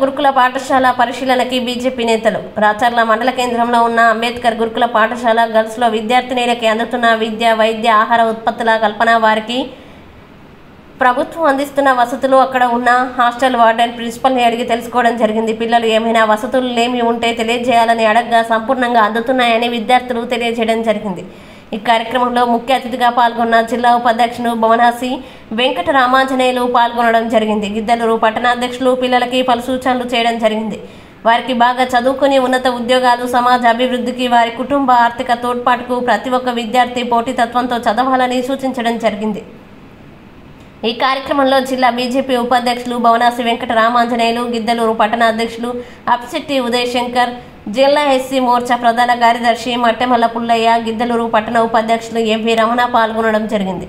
గురుకుల పాఠశాల పరిశీలనకి బీజేపీ నేతలు. రాచర్ల మండల కేంద్రంలో ఉన్న అంబేద్కర్ గురుకుల పాఠశాల గర్ల్స్లో విద్యార్థినీలకి అందుతున్న విద్య, వైద్య, ఆహార ఉత్పత్తుల కల్పన, వారికి ప్రభుత్వం అందిస్తున్న వసతులు, అక్కడ ఉన్న హాస్టల్ వార్డెన్, ప్రిన్సిపల్ని అడిగి తెలుసుకోవడం జరిగింది. పిల్లలు ఏమైనా వసతులు లేమి ఉంటే తెలియజేయాలని అడగగా సంపూర్ణంగా అందుతున్నాయని విద్యార్థులు తెలియజేయడం జరిగింది. ఈ కార్యక్రమంలో ముఖ్య అతిథిగా పాల్గొన్న జిల్లా ఉపాధ్యక్షులు భవనాసి వెంకట రామాంజనేయులు పాల్గొనడం జరిగింది. గిద్దలూరు పట్టణాధ్యక్షులు పిల్లలకి పలు సూచనలు చేయడం జరిగింది. వారికి బాగా చదువుకుని ఉన్నత ఉద్యోగాలు, సమాజ అభివృద్ధికి, వారి కుటుంబ ఆర్థిక తోడ్పాటుకు ప్రతి ఒక్క విద్యార్థి పోటీతత్వంతో చదవాలని సూచించడం జరిగింది. ఈ కార్యక్రమంలో జిల్లా బీజేపీ ఉపాధ్యక్షులు భవనాసి వెంకట రామాంజనేయులు, గిద్దలూరు పట్టణ అధ్యక్షులు అప్శెట్టి ఉదయ్ శంకర్, జిల్లా ఎస్సీ మోర్చా ప్రధాన కార్యదర్శి మట్టెమల్ల పుల్లయ్య, గిద్దలూరు పట్టణ ఉపాధ్యక్షులు ఎంవి రమణ పాల్గొనడం జరిగింది.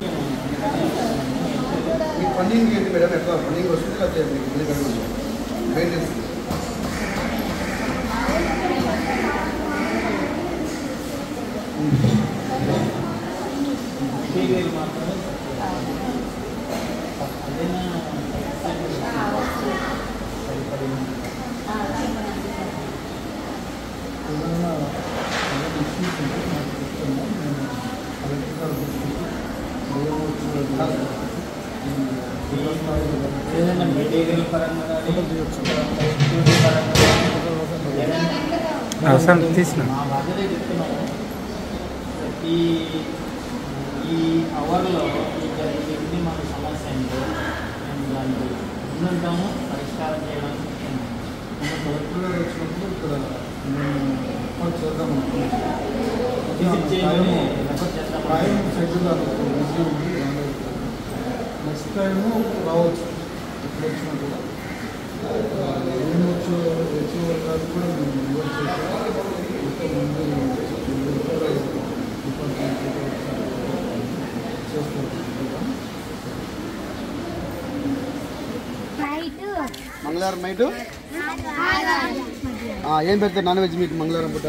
ఏదైనా మెటీరియల్ పరంగా అవసరం తీసిన మా బాధ్యత చెప్తున్నాము. ప్రతి ఈ అవర్లో ఇది మన సమస్య ఏంటో మేము దానికి ముందుంటాము, పరిష్కారం చేయడానికి మన కలెక్టర్ వచ్చినప్పుడు ఇక్కడ మేము చేద్దాం నెక్స్ట్ టైము రావచ్చు. ఇప్పుడు వచ్చినా కూడా ఏమి వచ్చే వాళ్ళు కూడా మేము ఇన్వైట్ మంగళవారం నైటు ఏం పెడతారు నాన్ వెజ్ మీకు మంగళవారం పూట?